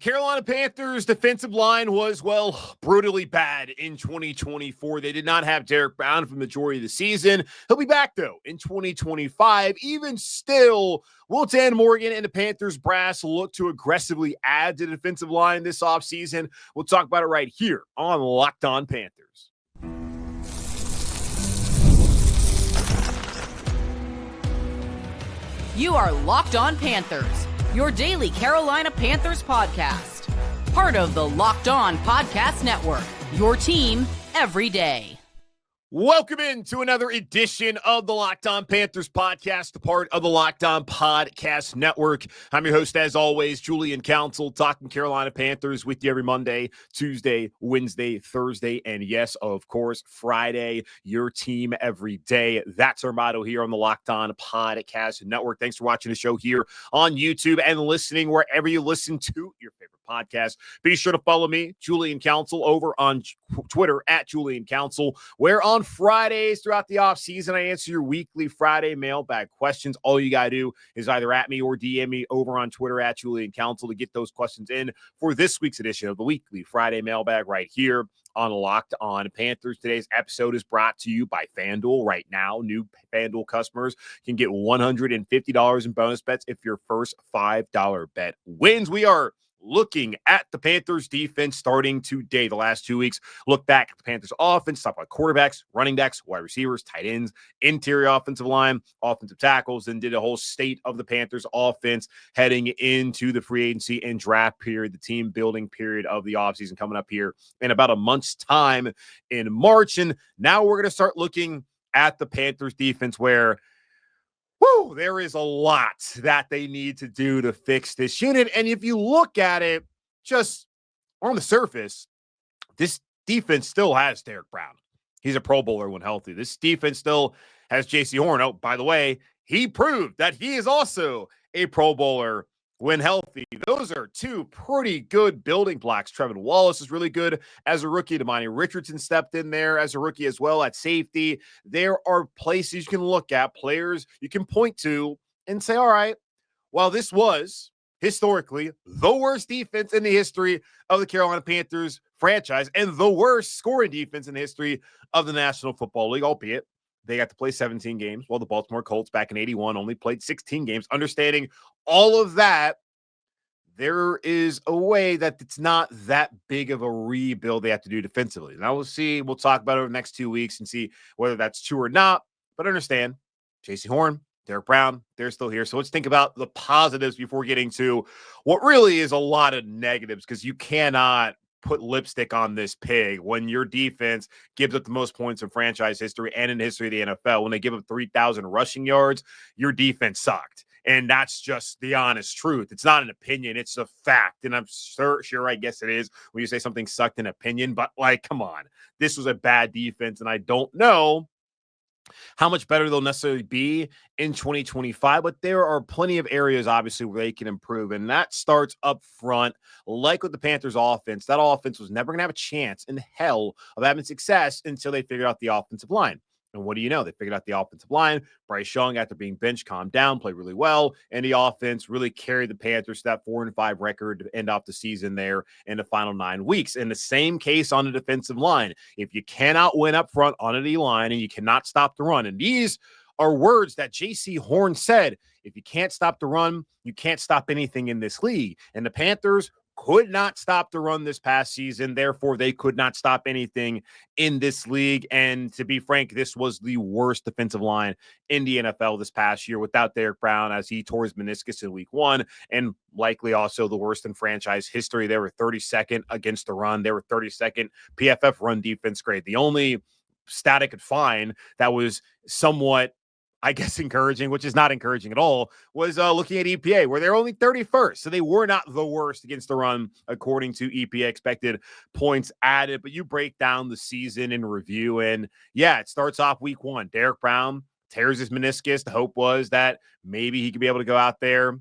Carolina Panthers defensive line was, brutally bad in 2024. They did not have Derrick Brown for the majority of the season. He'll be back, though, in 2025. Even still, will Dan Morgan and the Panthers brass look to aggressively add to the defensive line this offseason? We'll talk about it right here on Locked On Panthers. You are Locked On Panthers, your daily Carolina Panthers podcast. Part of the Locked On Podcast Network, your team every day. Welcome into another edition of the Locked On Panthers podcast, a part of the Locked On Podcast Network. I'm your host, as always, Julian Council, talking Carolina Panthers with you every Monday, Tuesday, Wednesday, Thursday, and yes, of course, Friday, your team every day. That's our motto here on the Locked On Podcast Network. Thanks for watching the show here on YouTube and listening wherever you listen to your favorite podcast. Be sure to follow me, Julian Council, over on Twitter at Julian Council, where on Fridays throughout the offseason, I answer your weekly Friday mailbag questions. All you got to do is either at me or DM me over on Twitter at Julian Council to get those questions in for this week's edition of the weekly Friday mailbag right here on Locked On Panthers. Today's episode is brought to you by FanDuel. Right now, new FanDuel customers can get $150 in bonus bets if your first $5 bet wins. We are looking at the Panthers defense starting today. The last 2 weeks, look back at the Panthers offense, talk about quarterbacks, running backs, wide receivers, tight ends, interior offensive line, offensive tackles, and did a whole state of the Panthers offense heading into the free agency and draft period, the team building period of the offseason coming up here in about a month's time in March. And now we're going to start looking at the Panthers defense where there is a lot that they need to do to fix this unit. And if you look at it just on the surface, this defense still has Derrick Brown. He's a Pro Bowler when healthy. This defense still has J.C. Horn. Oh, by the way, he proved that he is also a Pro Bowler when healthy. Those are two pretty good building blocks. Trevin Wallace is really good as a rookie. Damani Richardson stepped in there as a rookie as well at safety. There are places you can look at, players you can point to and say, all right, well, this was historically the worst defense in the history of the Carolina Panthers franchise and the worst scoring defense in the history of the National Football League, albeit they got to play 17 games, while the Baltimore Colts back in 81 only played 16 games. Understanding all of that, there is a way that it's not that big of a rebuild they have to do defensively. Now we'll see. We'll talk about it over the next 2 weeks and see whether that's true or not. But understand, J.C. Horn, Derrick Brown, they're still here. So let's think about the positives before getting to what really is a lot of negatives, because you cannot put lipstick on this pig when your defense gives up the most points in franchise history and in the history of the NFL. When they give up 3,000 rushing yards, your defense sucked. And that's just the honest truth. It's not an opinion. It's a fact. And I'm sure I guess it is when you say something sucked in opinion. But, come on. This was a bad defense, and I don't know how much better they'll necessarily be in 2025, but there are plenty of areas, obviously, where they can improve, and that starts up front. Like with the Panthers offense, that offense was never going to have a chance in hell of having success until they figured out the offensive line. And what do you know? They figured out the offensive line. Bryce Young, after being benched, calmed down, played really well, and the offense really carried the Panthers to that 4-5 record to end off the season there in the final 9 weeks. And the same case on the defensive line. If you cannot win up front on a D-line and you cannot stop the run, and these are words that J.C. Horn said, if you can't stop the run, you can't stop anything in this league. And the Panthers could not stop the run this past season. Therefore, they could not stop anything in this league. And to be frank, this was the worst defensive line in the NFL this past year without Derrick Brown, as he tore his meniscus in week 1, and likely also the worst in franchise history. They were 32nd against the run. They were 32nd PFF run defense grade. The only stat I could find that was somewhat, I guess, encouraging, which is not encouraging at all, was looking at EPA, where they're only 31st. So they were not the worst against the run, according to EPA expected points added. But you break down the season in review, and yeah, it starts off week 1. Derrick Brown tears his meniscus. The hope was that maybe he could be able to go out there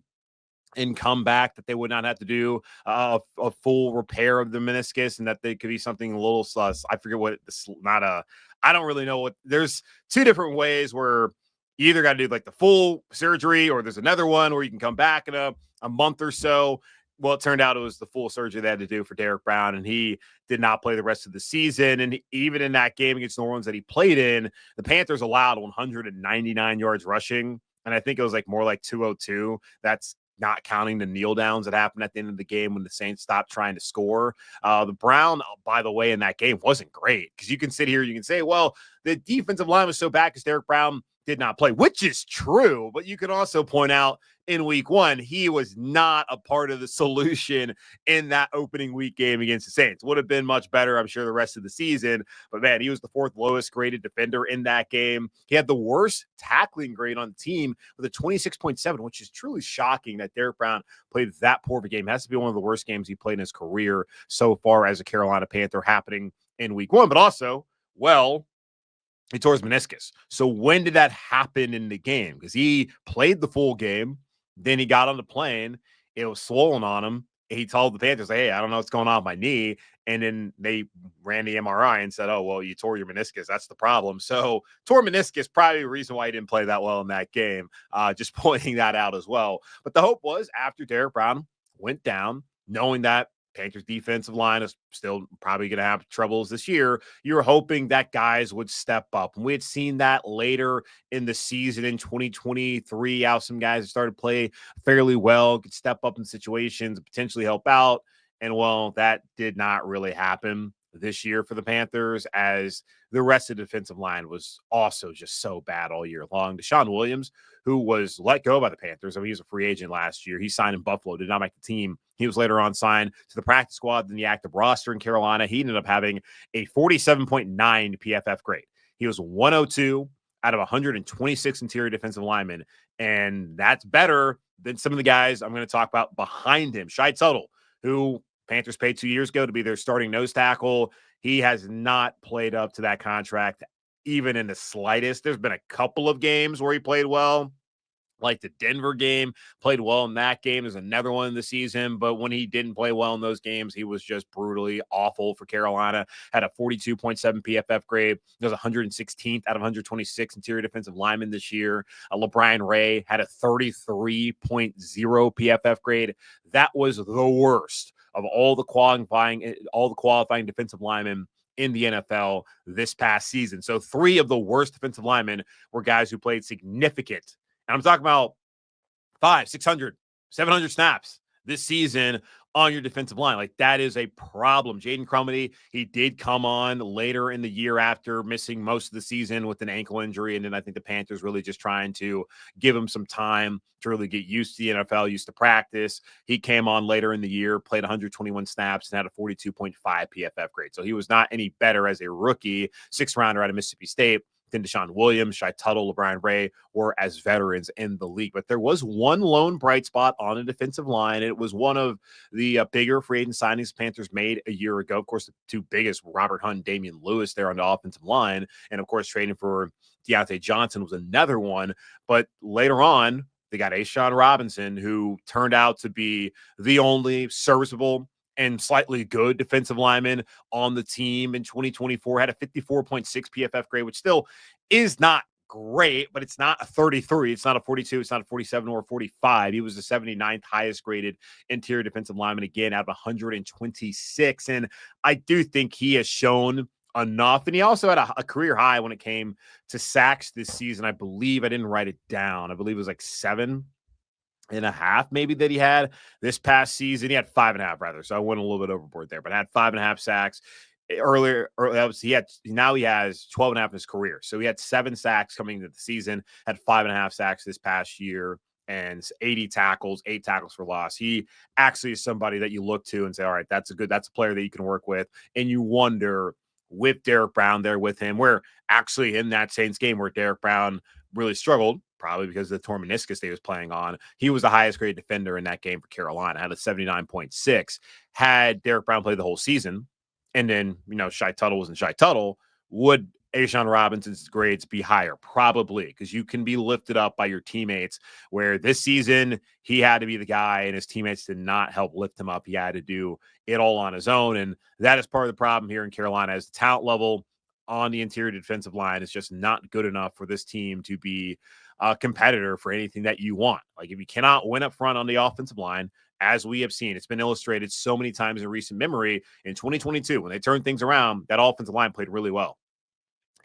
and come back, that they would not have to do a full repair of the meniscus, and that they could be something a little I forget what this, I don't really know what, there's 2 different ways where you either got to do like the full surgery, or there's another one where you can come back in a month or so. Well, it turned out it was the full surgery they had to do for Derrick Brown, and he did not play the rest of the season. And even in that game against New Orleans that he played in, the Panthers allowed 199 yards rushing, and I think it was like more like 202. That's not counting the kneel downs that happened at the end of the game when the Saints stopped trying to score. The Brown, by the way, in that game wasn't great, because you can sit here, you can say, well, the defensive line was so bad because Derrick Brown did not play, which is true. But you can also point out in week one, he was not a part of the solution in that opening week game against the Saints. Would have been much better, I'm sure, the rest of the season. But man, he was the fourth lowest graded defender in that game. He had the worst tackling grade on the team with a 26.7, which is truly shocking that Derrick Brown played that poor of a game. It has to be one of the worst games he played in his career so far as a Carolina Panther, happening in week one. But also, well, he tore his meniscus. So when did that happen in the game? Because he played the full game. Then he got on the plane. It was swollen on him. He told the Panthers, hey, I don't know what's going on with my knee. And then they ran the MRI and said, oh, well, you tore your meniscus. That's the problem. So tore meniscus, probably the reason why he didn't play that well in that game. Just pointing that out as well. But the hope was, after Derrick Brown went down, knowing that Panthers defensive line is still probably going to have troubles this year, you were hoping that guys would step up. And we had seen that later in the season in 2023, how some guys started to play fairly well, could step up in situations and potentially help out. And well, that did not really happen this year for the Panthers, as the rest of the defensive line was also just so bad all year long. A-Shawn Williams, who was let go by the Panthers, I mean, he was a free agent last year. He signed in Buffalo, did not make the team. He was later on signed to the practice squad, then the active roster in Carolina. He ended up having a 47.9 PFF grade. He was 102 out of 126 interior defensive linemen, and that's better than some of the guys I'm going to talk about behind him. Tuttle, who Panthers paid 2 years ago to be their starting nose tackle. He has not played up to that contract, even in the slightest. There's been a couple of games where he played well, like the Denver game, played well in that game. There's another one in the season, but when he didn't play well in those games, he was just brutally awful for Carolina. Had a 42.7 PFF grade. He was 116th out of 126 interior defensive linemen this year. LeBron Ray had a 33.0 PFF grade. That was the worst of all the qualifying defensive linemen in the NFL this past season. So 3 of the worst defensive linemen were guys who played significant, and I'm talking about 500, 600, 700 snaps this season on your defensive line. Like, that is a problem. Jaden Crumedy, he did come on later in the year after missing most of the season with an ankle injury. And then I think the Panthers really just trying to give him some time to really get used to the NFL, used to practice. He came on later in the year, played 121 snaps, and had a 42.5 PFF grade. So he was not any better as a rookie, 6th rounder out of Mississippi State. Then A-Shawn Williams, Tuttle, LeBron Ray were as veterans in the league. But there was one lone bright spot on the defensive line. It was one of the bigger free agent signings Panthers made a year ago. Of course, the 2 biggest, Robert Hunt, Damian Lewis, there on the offensive line. And, of course, trading for Deontay Johnson was another one. But later on, they got A-Shawn Robinson, who turned out to be the only serviceable and slightly good defensive lineman on the team in 2024, had a 54.6 PFF grade, which still is not great, but it's not a 33. It's not a 42. It's not a 47 or a 45. He was the 79th highest graded interior defensive lineman, again, out of 126. And I do think he has shown enough. And he also had a career high when it came to sacks this season. I believe, I didn't write it down, I believe it was like 7.5 maybe that he had this past season. He had 5.5 rather. So I went a little bit overboard there, but had 5.5 sacks earlier. He has 12.5 in his career. So he had 7 sacks coming into the season, had 5.5 sacks this past year, and 80 tackles, 8 tackles for loss. He actually is somebody that you look to and say, all right, that's a player that you can work with. And you wonder, with Derrick Brown there with him, where actually in that Saints game where Derrick Brown really struggled, probably because of the torn meniscus he was playing on, he was the highest graded defender in that game for Carolina, had a 79.6. Had Derrick Brown played the whole season, and then, Tuttle wasn't Tuttle, would A-Shawn Robinson's grades be higher? Probably, because you can be lifted up by your teammates, where this season he had to be the guy and his teammates did not help lift him up. He had to do it all on his own, and that is part of the problem here in Carolina, as the talent level on the interior defensive line is just not good enough for this team to be a competitor for anything that you want. Like, if you cannot win up front on the offensive line, as we have seen, it's been illustrated so many times in recent memory. In 2022, when they turned things around, that offensive line played really well.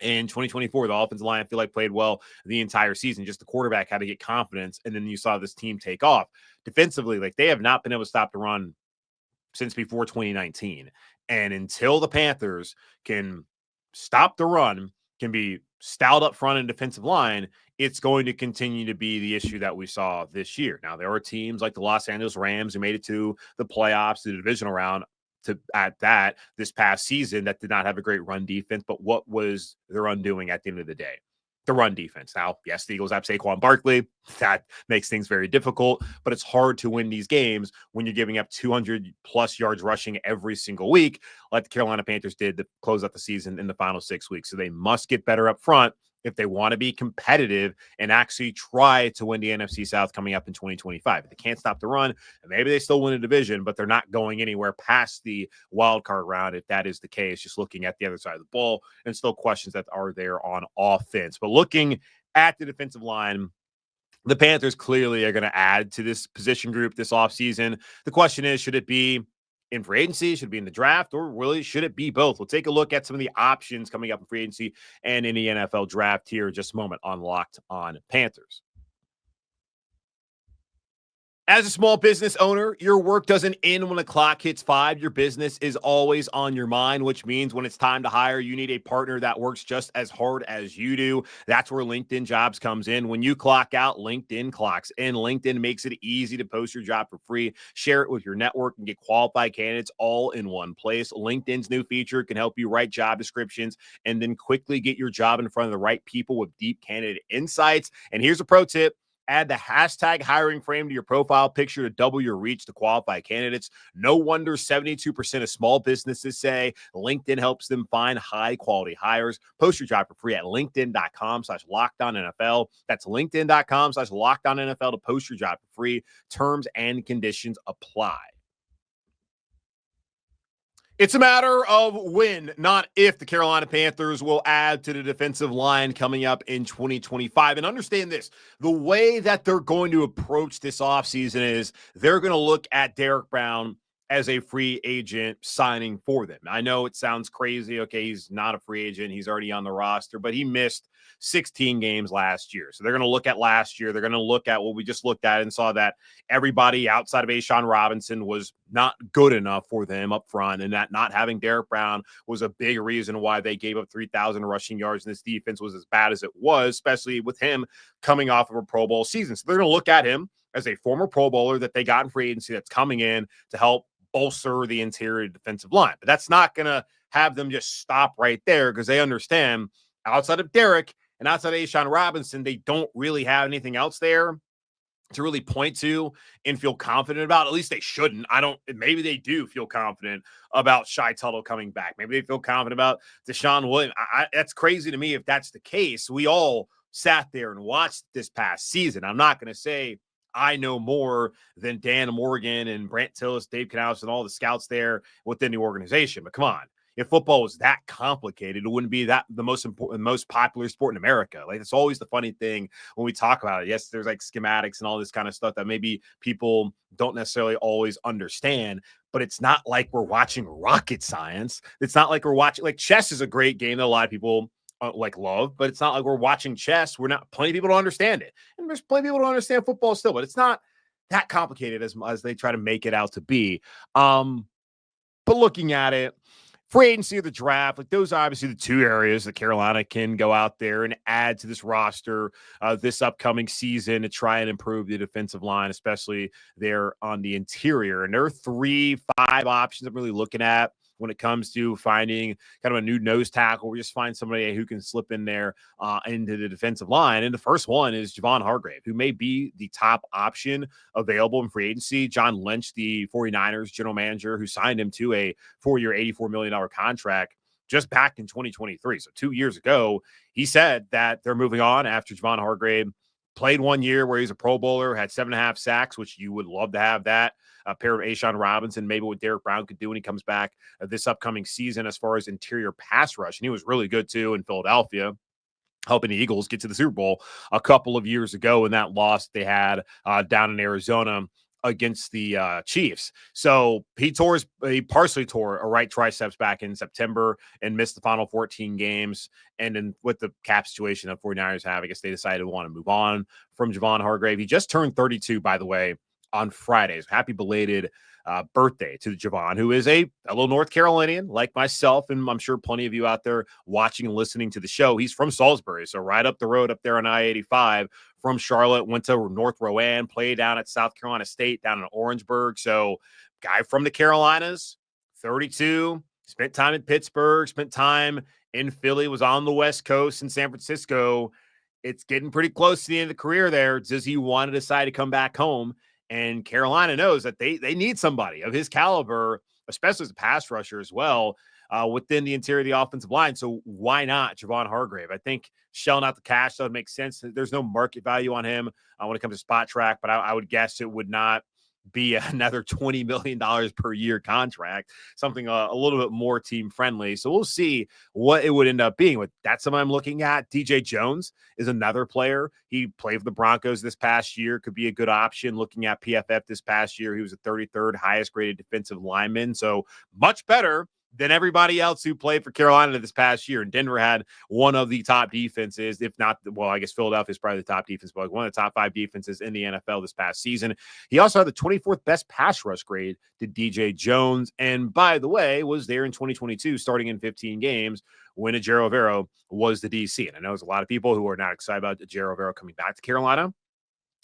In 2024, the offensive line, I feel like, played well the entire season. Just the quarterback had to get confidence, and then you saw this team take off. Defensively, like, they have not been able to stop the run since before 2019. And until the Panthers can stop the run, can be stout up front in defensive line, it's going to continue to be the issue that we saw this year. Now, there are teams like the Los Angeles Rams who made it to the playoffs, the divisional round, at that this past season, that did not have a great run defense. But what was their undoing at the end of the day? The run defense. Now, yes, the Eagles have Saquon Barkley. That makes things very difficult, but it's hard to win these games when you're giving up 200+ yards rushing every single week, like the Carolina Panthers did to close out the season in the final 6 weeks. So they must get better up front if they want to be competitive and actually try to win the NFC South coming up in 2025. If they can't stop the run, and maybe they still win a division, but they're not going anywhere past the wild card round. If that is the case, just looking at the other side of the ball, and still questions that are there on offense. But looking at the defensive line, the Panthers clearly are going to add to this position group this offseason. The question is, should it be in free agency, should it be in the draft, or really should it be both? We'll take a look at some of the options coming up in free agency and in the NFL draft here in just a moment on Locked On Panthers. As a small business owner, your work doesn't end when the clock hits 5. Your business is always on your mind, which means when it's time to hire, you need a partner that works just as hard as you do. That's where LinkedIn Jobs comes in. When you clock out, LinkedIn clocks in. LinkedIn makes it easy to post your job for free, share it with your network, and get qualified candidates all in one place. LinkedIn's new feature can help you write job descriptions and then quickly get your job in front of the right people with deep candidate insights. And here's a pro tip. Add the hashtag hiring frame to your profile picture to double your reach to qualify candidates. No wonder 72% of small businesses say LinkedIn helps them find high-quality hires. Post your job for free at linkedin.com/LockedOnNFL. That's linkedin.com/LockedOnNFL to post your job for free. Terms and conditions apply. It's a matter of when, not if, the Carolina Panthers will add to the defensive line coming up in 2025. And understand this, the way that they're going to approach this offseason is they're going to look at Derrick Brown as a free agent signing for them. I know it sounds crazy. Okay, he's not a free agent. He's already on the roster, but he missed 16 games last year. So they're going to look at last year. They're going to look at what we just looked at and saw that everybody outside of A-Shawn Robinson was not good enough for them up front, and that not having Derrick Brown was a big reason why they gave up 3,000 rushing yards, and this defense was as bad as it was, especially with him coming off of a Pro Bowl season. So they're going to look at him as a former Pro Bowler that they got in free agency that's coming in to help bolster the interior defensive line. But that's not going to have them just stop right there, because they understand outside of Derrick and outside of A-Shawn Robinson, they don't really have anything else there to really point to and feel confident about. At least they shouldn't. Maybe they do feel confident about Tuttle coming back. Maybe they feel confident about Deshaun Williams. That's crazy to me if that's the case. We all sat there and watched this past season. I'm not going to say I know more than Dan Morgan and Brant Tillis, Dave Canales, and all the scouts there within the organization. But come on, if football was that complicated, it wouldn't be that the most important, most popular sport in America. Like, it's always the funny thing when we talk about it. Yes, there's like schematics and all this kind of stuff that maybe people don't necessarily always understand, but it's not like we're watching rocket science. It's not like we're watching, like, chess is a great game that a lot of people love, but it's not like we're watching chess. Plenty of people don't understand it. And there's plenty of people who don't understand football still, but it's not that complicated as they try to make it out to be. But looking at it, free agency or the draft, like, those are obviously the two areas that Carolina can go out there and add to this roster this upcoming season to try and improve the defensive line, especially there on the interior. And there are 3-5 options I'm really looking at when it comes to finding kind of a new nose tackle, or just find somebody who can slip in there into the defensive line. And the first one is Javon Hargrave, who may be the top option available in free agency. John Lynch, the 49ers general manager, who signed him to a 4-year, $84 million contract just back in 2023. So 2 years ago, he said that they're moving on after Javon Hargrave played 1 year where he's a Pro Bowler, had 7.5 sacks, which you would love to have that. A pair of A-Shawn Robinson, maybe what Derrick Brown could do when he comes back this upcoming season as far as interior pass rush. And he was really good, too, in Philadelphia, helping the Eagles get to the Super Bowl a couple of years ago in that loss they had down in Arizona against the Chiefs. So he partially tore a right triceps back in September and missed the final 14 games. And then with the cap situation that 49ers have, I guess they decided to want to move on from Javon Hargrave. He just turned 32, by the way, on Friday. So happy belated birthday to Javon, who is a fellow North Carolinian like myself, and I'm sure plenty of you out there watching and listening to the show. He's from Salisbury, so right up the road up there on I-85 from Charlotte, went to North Rowan, played down at South Carolina State, down in Orangeburg. So guy from the Carolinas, 32, spent time in Pittsburgh, spent time in Philly, was on the West Coast in San Francisco. It's getting pretty close to the end of the career there. Does he want to decide to come back home? And Carolina knows that they need somebody of his caliber, especially as a pass rusher as well, within the interior of the offensive line. So why not Javon Hargrave? I think shelling out the cash doesn't make sense. There's no market value on him when it comes to spot track, but I would guess it would not be another $20 million per year contract, something a little bit more team friendly. So we'll see what it would end up being. But that's something I'm looking at. DJ Jones is another player. He played for the Broncos this past year, could be a good option. Looking at PFF this past year, he was the 33rd highest graded defensive lineman. So much better than everybody else who played for Carolina this past year. And Denver had one of the top defenses, if not, well, I guess Philadelphia is probably the top defense, but one of the top 5 defenses in the NFL this past season. He also had the 24th best pass rush grade to DJ Jones. And by the way, was there in 2022, starting in 15 games when Ejiro Evero was the DC. And I know there's a lot of people who are not excited about Ejiro Evero coming back to Carolina.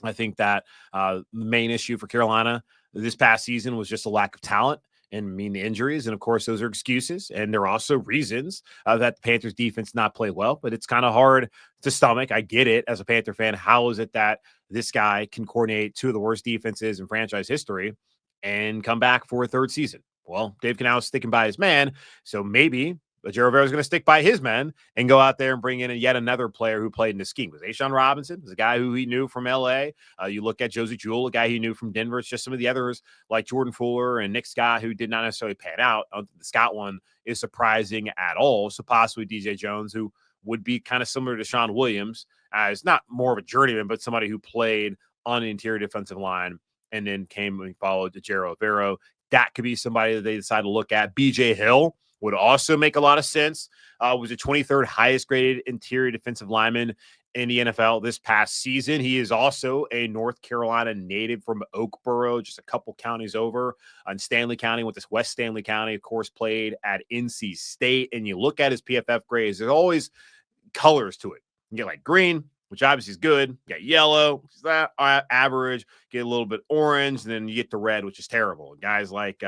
I think that the main issue for Carolina this past season was just a lack of talent. And the injuries. And of course, those are excuses. And there are also reasons that the Panthers defense not play well, but it's kind of hard to stomach. I get it as a Panther fan. How is it that this guy can coordinate 2 of the worst defenses in franchise history and come back for a 3rd season? Well, Dave Canal is sticking by his man. So maybe Ejiro Evero is going to stick by his men and go out there and bring in yet another player who played in the scheme. It was A-Shawn Robinson, was a guy who he knew from L.A. You look at Josie Jewell, a guy he knew from Denver. It's just some of the others like Jordan Fuller and Nick Scott who did not necessarily pan out. The Scott one is surprising at all. So possibly DJ Jones, who would be kind of similar to Sean Williams, as not more of a journeyman, but somebody who played on the interior defensive line and then came and followed Ejiro Evero. That could be somebody that they decide to look at. BJ Hill would also make a lot of sense. Was the 23rd highest graded interior defensive lineman in the NFL this past season. He is also a North Carolina native from Oakboro, just a couple counties over on Stanley County, with this West Stanley County, of course, played at NC State. And you look at his PFF grades, there's always colors to it. You get like green, which obviously is good. You got yellow, which is that average. Get a little bit orange, and then you get the red, which is terrible. Guys like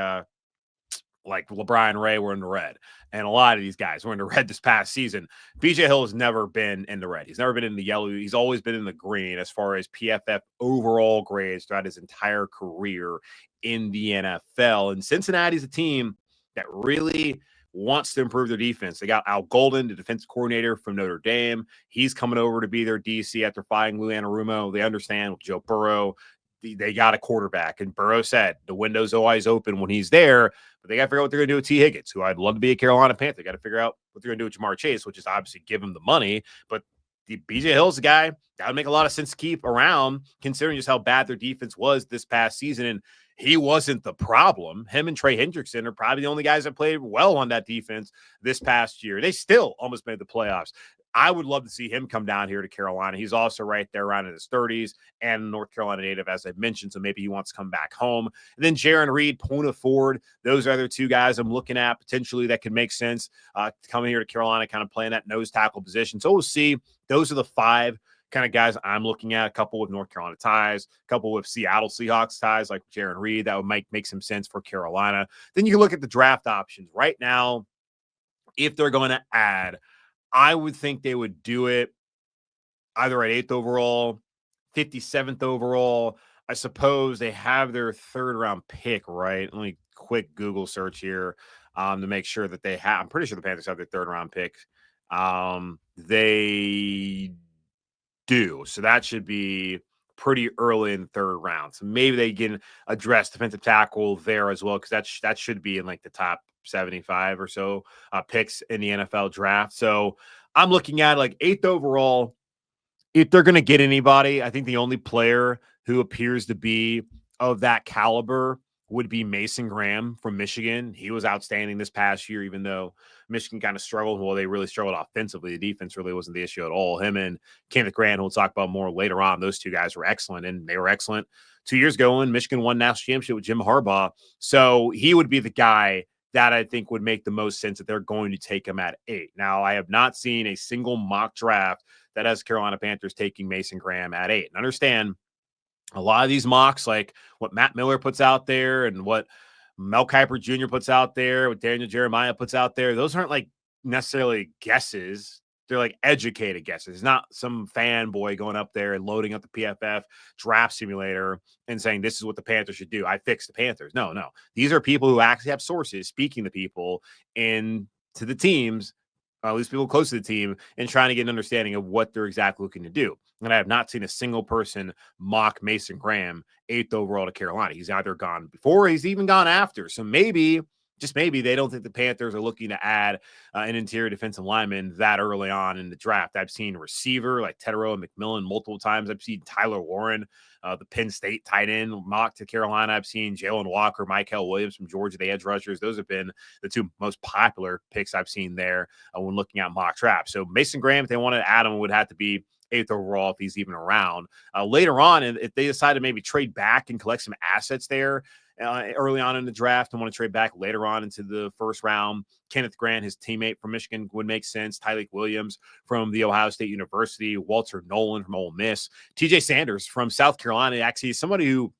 LeBron Ray were in the red. And a lot of these guys were in the red this past season. BJ Hill has never been in the red. He's never been in the yellow. He's always been in the green as far as PFF overall grades throughout his entire career in the NFL. And Cincinnati's a team that really wants to improve their defense. They got Al Golden, the defensive coordinator from Notre Dame. He's coming over to be their DC after firing Lou Anarumo. They understand with Joe Burrow, they got a quarterback. And Burrow said the window's always open when he's there, but they got to figure out what they're going to do with T. Higgins, who I'd love to be a Carolina Panther. They got to figure out what they're going to do with Jamar Chase, which is obviously give him the money. But the BJ Hill's a guy that would make a lot of sense to keep around, considering just how bad their defense was this past season. And he wasn't the problem. Him and Trey Hendrickson are probably the only guys that played well on that defense this past year. They still almost made the playoffs. I would love to see him come down here to Carolina. He's also right there around in his 30s and North Carolina native, as I mentioned, so maybe he wants to come back home. And then Jaron Reed, Puna Ford, those are the 2 guys I'm looking at potentially that could make sense coming here to Carolina, kind of playing that nose tackle position. So we'll see. Those are the 5 kind of guys I'm looking at. A couple with North Carolina ties, a couple with Seattle Seahawks ties like Jaron Reed. That would make some sense for Carolina. Then you can look at the draft options. Right now, if they're going to add, I would think they would do it either at 8th overall, 57th overall. I suppose they have their 3rd round pick, right? Let me quick Google search here to make sure that they have. I'm pretty sure the Panthers have their 3rd round pick. They do. So that should be pretty early in the 3rd round. So maybe they can address defensive tackle there as well, because that should be in like the top 75 or so picks in the NFL draft. So I'm looking at like 8th overall. If they're going to get anybody, I think the only player who appears to be of that caliber would be Mason Graham from Michigan. He was outstanding this past year, even though Michigan kind of struggled. Well, they really struggled offensively. The defense really wasn't the issue at all. Him and Kenneth Grant, who we'll talk about more later on, those two guys were excellent, and they were excellent 2 years ago when Michigan won national championship with Jim Harbaugh. So he would be the guy that I think would make the most sense that they're going to take him at 8. Now, I have not seen a single mock draft that has Carolina Panthers taking Mason Graham at 8. And understand, a lot of these mocks, like what Matt Miller puts out there and what Mel Kiper Jr. puts out there, what Daniel Jeremiah puts out there, those aren't like necessarily guesses. They're like educated guesses. It's not some fanboy going up there and loading up the PFF draft simulator and saying, this is what the Panthers should do. I fixed the Panthers. No. These are people who actually have sources speaking to people and to the teams, or at least people close to the team, and trying to get an understanding of what they're exactly looking to do. And I have not seen a single person mock Mason Graham 8th overall to Carolina. He's either gone before or he's even gone after. So maybe, just maybe, they don't think the Panthers are looking to add an interior defensive lineman that early on in the draft. I've seen receiver like Tetero and McMillan multiple times. I've seen Tyler Warren, the Penn State tight end, mocked to Carolina. I've seen Jalen Walker, Michael Williams from Georgia, the edge rushers. Those have been the two most popular picks I've seen there when looking at mock draft. So Mason Graham, if they wanted to add him, would have to be 8th overall if he's even around. Later on, if they decide to maybe trade back and collect some assets there early on in the draft and want to trade back later on into the first round, Kenneth Grant, his teammate from Michigan, would make sense. Tyleik Williams from the Ohio State University, Walter Nolan from Ole Miss, TJ Sanders from South Carolina. Actually, is somebody who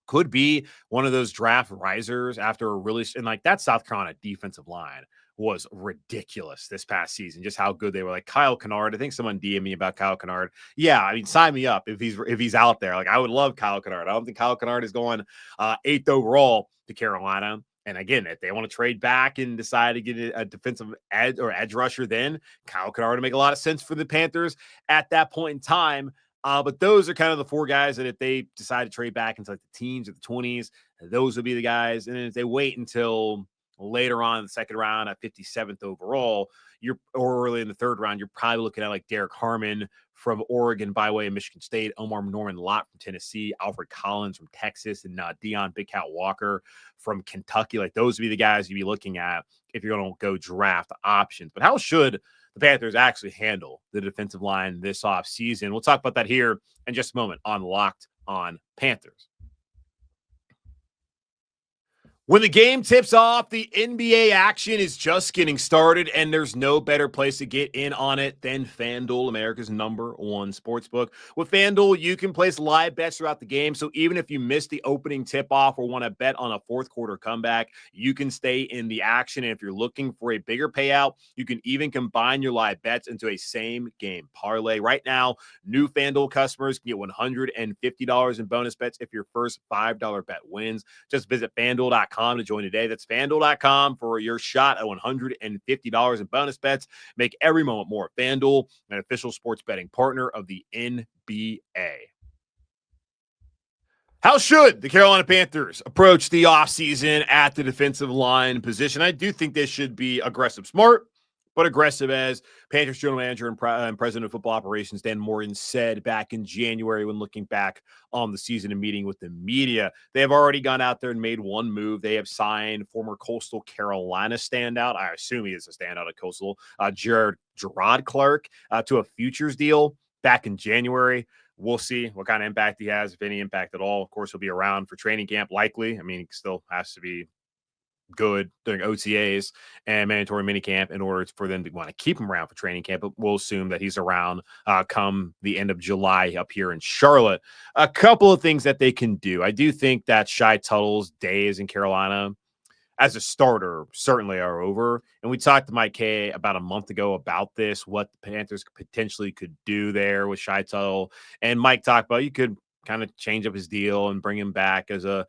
could be one of those draft risers after a really, and like that South Carolina defensive line was ridiculous this past season, just how good they were. Like Kyle Kennard, I think someone DM'd me about Kyle Kennard. Yeah, I mean, sign me up if he's out there. Like, I would love Kyle Kennard. I don't think Kyle Kennard is going 8th overall to Carolina. And again, if they want to trade back and decide to get a defensive edge rusher, then Kyle Kennard would make a lot of sense for the Panthers at that point in time. But those are kind of the 4 guys that if they decide to trade back into like the teens or the 20s, those would be the guys. And then if they wait until later on in the second round at 57th overall, or early in the third round, you're probably looking at like Derek Harmon from Oregon by way of Michigan State, Omar Norman Lott from Tennessee, Alfred Collins from Texas, and Deion Big Cat Walker from Kentucky. Like, those would be the guys you'd be looking at if you're going to go draft options. But how should the Panthers actually handle the defensive line this offseason? We'll talk about that here in just a moment on Locked On Panthers. When the game tips off, the NBA action is just getting started, and there's no better place to get in on it than FanDuel, America's #1 sportsbook. With FanDuel, you can place live bets throughout the game, so even if you miss the opening tip-off or want to bet on a fourth-quarter comeback, you can stay in the action. And if you're looking for a bigger payout, you can even combine your live bets into a same-game parlay. Right now, new FanDuel customers can get $150 in bonus bets if your first $5 bet wins. Just visit FanDuel.com to join today. That's FanDuel.com for your shot at $150 in bonus bets. Make every moment more. FanDuel, an official sports betting partner of the NBA. How should the Carolina Panthers approach the offseason at the defensive line position? I do think they should be aggressive, smart, but aggressive, as Panthers general manager and president of football operations Dan Morgan said back in January when looking back on the season and meeting with the media. They have already gone out there and made one move. They have signed former Coastal Carolina standout, I assume he is a standout at Coastal, Gerard Clark, to a futures deal back in January. We'll see what kind of impact he has, if any impact at all. Of course, he'll be around for training camp, likely. I mean, he still has to be good during OTAs and mandatory minicamp in order for them to want to keep him around for training camp. But we'll assume that he's around come the end of July up here in Charlotte. A couple of things that they can do. I do think that Shai Tuttle's days in Carolina as a starter certainly are over. And we talked to Mike Kay about a month ago about this, what the Panthers potentially could do there with Shai Tuttle. And Mike talked about you could kind of change up his deal and bring him back as a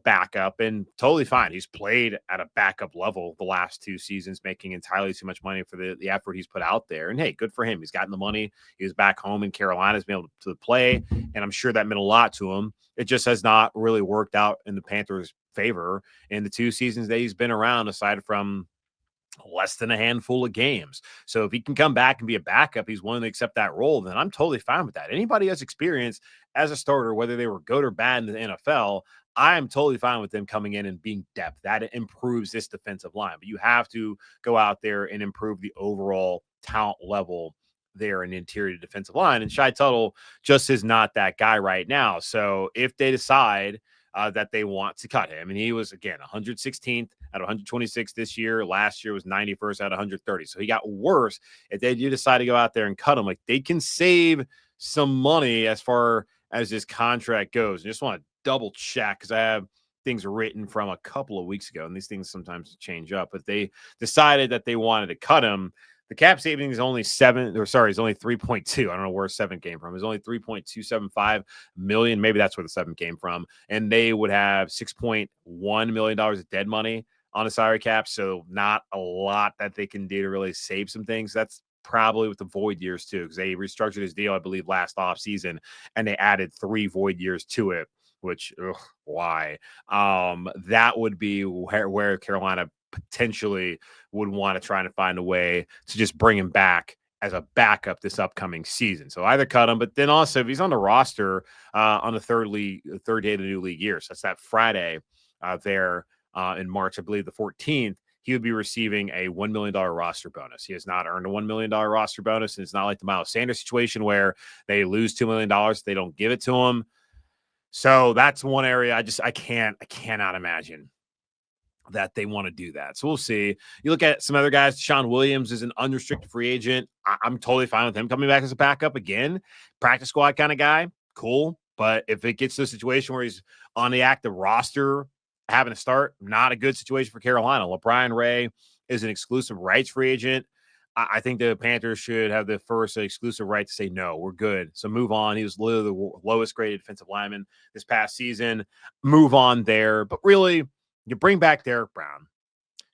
backup, and totally fine. He's played at a backup level the last 2 seasons, making entirely too much money for the effort he's put out there. And hey, good for him. He's gotten the money. He was back home in Carolina, has been able to play, and I'm sure that meant a lot to him. It just has not really worked out in the Panthers' favor in the 2 seasons that he's been around, aside from less than a handful of games. So if he can come back and be a backup, he's willing to accept that role, then I'm totally fine with that. Anybody who has experience as a starter, whether they were good or bad in the NFL, I am totally fine with them coming in and being depth. That improves this defensive line. But you have to go out there and improve the overall talent level there in the interior defensive line. And Shai Tuttle just is not that guy right now. So if they decide that they want to cut him, and he was, again, 116th out of 126 this year. Last year was 91st out of 130. So he got worse. If they do decide to go out there and cut him, like, they can save some money as far as this contract goes. I just want to double check because I have things written from a couple of weeks ago, and these things sometimes change up. But they decided that they wanted to cut him. The cap savings is only it's only 3.2. I don't know where 7 came from. It's only 3.275 million. Maybe that's where the 7 came from. And they would have $6.1 million of dead money on a salary cap. So not a lot that they can do to really save some things. That's probably with the void years too, because they restructured his deal, I believe, last offseason, and they added 3 void years to it, which, why? That would be where Carolina potentially would want to try to find a way to just bring him back as a backup this upcoming season. So either cut him, but then also if he's on the roster on the third day of the new league year, so that's that Friday there in March, I believe the 14th, he would be receiving a $1 million roster bonus. He has not earned a $1 million roster bonus, and it's not like the Miles Sanders situation where they lose $2 million, they don't give it to him. So that's one area I cannot imagine that they want to do that. So we'll see. You look at some other guys. Shawn Williams is an unrestricted free agent. I'm totally fine with him coming back as a backup again. Practice squad kind of guy. Cool. But if it gets to a situation where he's on the active roster, having to start, not a good situation for Carolina. LaBryan Ray is an exclusive rights free agent. I think the Panthers should have the first exclusive right to say, no, we're good. So move on. He was literally the lowest graded defensive lineman this past season. Move on there. But really, you bring back Derrick Brown.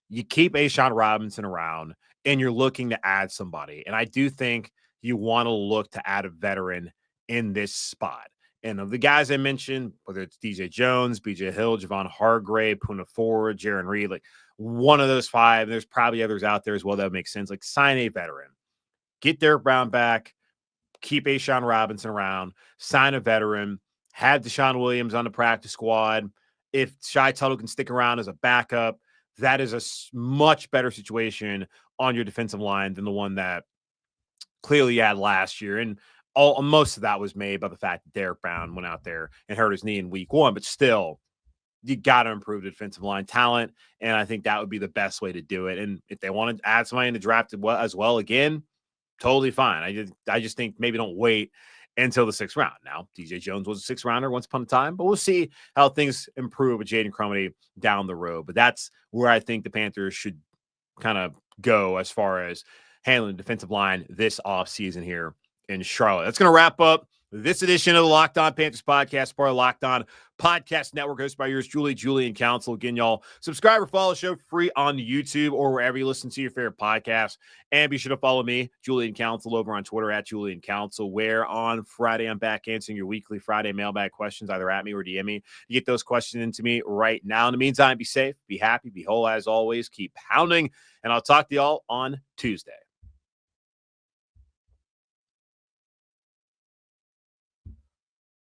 You keep A-Shawn Robinson around, and you're looking to add somebody. And I do think you want to look to add a veteran in this spot. And of the guys I mentioned, whether it's DJ Jones, BJ Hill, Javon Hargrave, Poona Ford, Jaron Reed, like one of those 5, there's probably others out there as well that would make sense. Like, sign a veteran. Get Derrick Brown back. Keep A-Shawn Robinson around. Sign a veteran. Have Deshaun Williams on the practice squad. If Shai Tuttle can stick around as a backup, that is a much better situation on your defensive line than the one that clearly you had last year. And most of that was made by the fact that Derrick Brown went out there and hurt his knee in week 1. But still, you got to improve the defensive line talent, and I think that would be the best way to do it. And if they want to add somebody in the draft as well, again, totally fine. I just think maybe don't wait until the 6th round. Now, DJ Jones was a 6th rounder once upon a time, but we'll see how things improve with Jaden Crumedy down the road. But that's where I think the Panthers should kind of go as far as handling the defensive line this offseason here in Charlotte. That's going to wrap up this edition of the Locked On Panthers podcast, part of Locked On Podcast Network, hosted by yours, Julian Council. Again, y'all, subscribe or follow the show free on YouTube or wherever you listen to your favorite podcast. And be sure to follow me, Julian Council, over on Twitter at Julian Council, where on Friday I'm back answering your weekly Friday mailbag questions, either at me or DM me. You get those questions into me right now. In the meantime, be safe, be happy, be whole as always. Keep pounding, and I'll talk to y'all on Tuesday.